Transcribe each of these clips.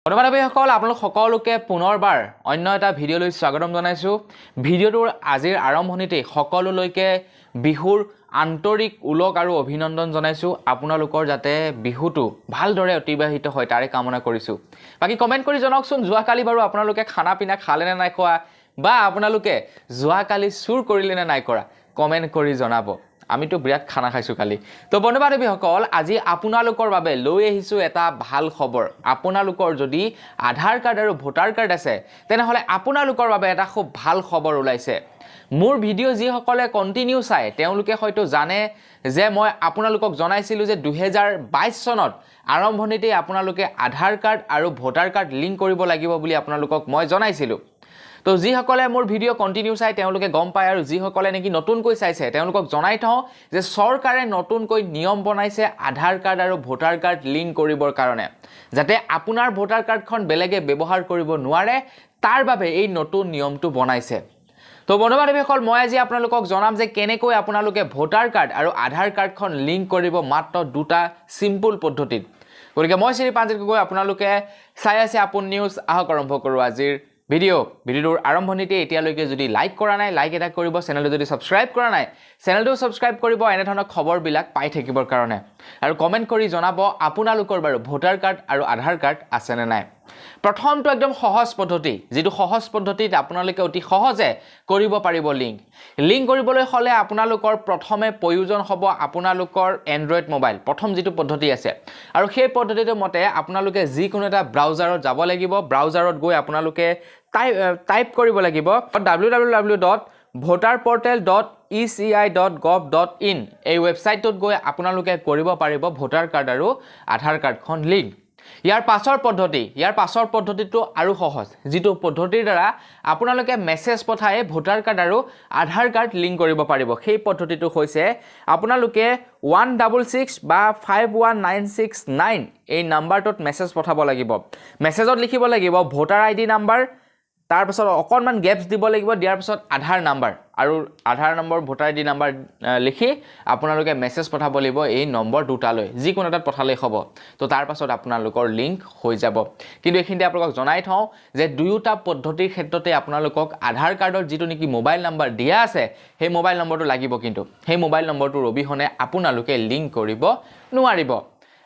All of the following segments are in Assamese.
বন্ধুবান্ধৱীসকল আপোনালোক সকলোকে পুনৰবাৰ অন্য এটা ভিডিঅ'লৈ স্বাগতম জনাইছোঁ। ভিডিঅ'টোৰ আজিৰ আৰম্ভণিতেই সকলোলৈকে বিহুৰ আন্তৰিক উলক আৰু অভিনন্দন জনাইছোঁ। আপোনালোকৰ যাতে বিহুটো ভালদৰে অতিবাহিত হয় তাৰে কামনা কৰিছোঁ। বাকী কমেণ্ট কৰি জনাওকচোন, যোৱাকালি বাৰু আপোনালোকে খানা পিনা খালে নে নাই খোৱা, বা আপোনালোকে যোৱাকালি চুৰ কৰিলে নে নাই কৰা, কমেণ্ট কৰি জনাব। আমিতো বিৰাট খানা খাইছোঁ কালি। তো বন্ধুবান্ধৱীসকল, আজি আপোনালোকৰ বাবে লৈ আহিছোঁ এটা ভাল খবৰ। আপোনালোকৰ যদি আধাৰ কাৰ্ড আৰু ভোটাৰ কাৰ্ড আছে তেনেহ'লে আপোনালোকৰ বাবে এটা খুব ভাল খবৰ ওলাইছে। মোৰ ভিডিঅ' যিসকলে কণ্টিনিউ চায় তেওঁলোকে হয়তো জানে যে মই আপোনালোকক জনাইছিলোঁ যে 2022 চনত আৰম্ভণিতেই আপোনালোকে আধাৰ কাৰ্ড আৰু ভোটাৰ কাৰ্ড লিংক কৰিব লাগিব বুলি আপোনালোকক মই জনাইছিলোঁ। তো যিসকলে মোৰ ভিডিঅ' কণ্টিনিউ চাই তেওঁলোকে গম পায়, আৰু যিসকলে নেকি নতুনকৈ চাইছে তেওঁলোকক জনাই থওঁ যে চৰকাৰে নতুনকৈ নিয়ম বনাইছে আধাৰ কাৰ্ড আৰু ভোটাৰ কাৰ্ড লিংক কৰিবৰ কাৰণে, যাতে আপোনাৰ ভোটাৰ কাৰ্ডখন বেলেগে ব্যৱহাৰ কৰিব নোৱাৰে, তাৰ বাবে এই নতুন নিয়মটো বনাইছে। তো বন্ধুবান্ধৱীসকল, মই আজি আপোনালোকক জনাম যে কেনেকৈ আপোনালোকে ভোটাৰ কাৰ্ড আৰু আধাৰ কাৰ্ডখন লিংক কৰিব মাত্ৰ দুটা চিম্পুল পদ্ধতিত। গতিকে মই শ্ৰীপাঞ্জিত গগৈ, আপোনালোকে চাই আছে আপোন নিউজ। আহক আৰম্ভ কৰোঁ আজিৰ ভিডিঅ'টোৰ আৰম্ভণিতে এতিয়ালৈকে যদি লাইক কৰা নাই লাইক এটা কৰিব, চেনেলটো যদি ছাবস্ক্ৰাইব কৰা নাই চেনেলটো ছাবস্ক্ৰাইব কৰিব এনেধৰণৰ খবৰবিলাক পাই থাকিবৰ কাৰণে, আৰু কমেণ্ট কৰি জনাব আপোনালোকৰ বাৰু ভোটাৰ কাৰ্ড আৰু আধাৰ কাৰ্ড আছেনে নাই। প্ৰথমটো একদম সহজ পদ্ধতি, যিটো সহজ পদ্ধতিত আপোনালোকে অতি সহজে কৰিব পাৰিব লিংক কৰিবলৈ হ'লে আপোনালোকৰ প্ৰথমে প্ৰয়োজন হ'ব আপোনালোকৰ এণ্ড্ৰইড মোবাইল, প্ৰথম যিটো পদ্ধতি আছে। আৰু সেই পদ্ধতিটোৰ মতে আপোনালোকে যিকোনো এটা ব্ৰাউজাৰত যাব লাগিব। ব্ৰাউজাৰত গৈ আপোনালোকে টাইপ কৰিব লাগিব www.voterportal.eci.gov.in। এই ৱেবছাইটটোত গৈ আপোনালোকে কৰিব পাৰিব ভোটাৰ কাৰ্ড আৰু আধাৰ কাৰ্ডখন লিংক। ইয়াৰ পাছৰ পদ্ধতিটো আৰু সহজ, যিটো পদ্ধতিৰ দ্বাৰা আপোনালোকে মেছেজ পঠাই ভোটাৰ কাৰ্ড আৰু আধাৰ কাৰ্ড লিংক কৰিব পাৰিব। সেই পদ্ধতিটো হৈছে আপোনালোকে 166 বা 51969 এই নাম্বাৰটোত মেছেজ পঠাব লাগিব। মেছেজত লিখিব লাগিব ভোটাৰ আইডি নাম্বাৰ, তাৰপিছত অকণমান গেপছ দিব লাগিব, দিয়াৰ পিছত আধাৰ নাম্বাৰ, আৰু আধাৰ নম্বৰ ভোটাৰ আইডি নাম্বাৰ লিখি আপোনালোকে মেছেজ পঠাব লাগিব এই নম্বৰ দুটালৈ, যিকোনো এটাত পঠালেই হ'ব। তো তাৰ পাছত আপোনালোকৰ লিংক হৈ যাব। কিন্তু এইখিনিতে আপোনালোকক জনাই থওঁ যে দুয়োটা পদ্ধতিৰ ক্ষেত্ৰতে আপোনালোকক আধাৰ কাৰ্ডৰ যিটো নেকি মোবাইল নাম্বাৰ দিয়া আছে সেই মোবাইল নম্বৰটো লাগিব, কিন্তু সেই মোবাইল নম্বৰটোৰ অবিহনে আপোনালোকে লিংক কৰিব নোৱাৰিব।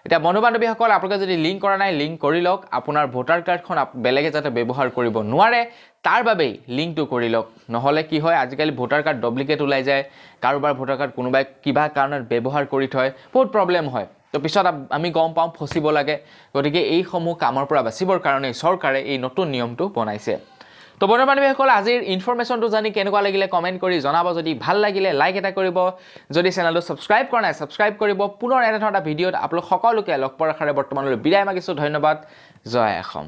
এতিয়া বন্ধুবান্ধৱীসকল, আপোনালোকে যদি লিংক কৰা নাই লিংক কৰি লওক। আপোনাৰ ভোটাৰ কাৰ্ডখন বেলেগে যাতে ব্যৱহাৰ কৰিব নোৱাৰে তাৰ বাবেই লিংকটো কৰি লওক। নহ'লে কি হয়, আজিকালি ভোটাৰ কাৰ্ড ডুপ্লিকেট ওলাই যায়, কাৰোবাৰ ভোটাৰ কাৰ্ড কোনোবাই কিবা কাৰণত ব্যৱহাৰ কৰি থয়, বহুত প্ৰব্লেম হয়। তো পিছত আমি গম পাওঁ, ফচিব লাগে। গতিকে এইসমূহ কামৰ পৰা বাচিবৰ কাৰণে চৰকাৰে এই নতুন নিয়মটো বনাইছে। তো বন্ধুবান্ধৱীসকল, আজিৰ ইনফৰমেশ্যনটো জানি কেনেকুৱা লাগিলে কমেণ্ট কৰি জনাব। যদি ভাল লাগিলে লাইক এটা কৰিব, যদি চেনেলটো ছাবস্ক্ৰাইব কৰা নাই ছাবস্ক্ৰাইব কৰিব। পুনৰ এনেধৰণৰ এটা ভিডিঅ'ত আপোনালোক সকলোকে লগ পোৱাৰ আশাৰে বৰ্তমানলৈ বিদায় মাগিছোঁ। ধন্যবাদ। জয় অসম।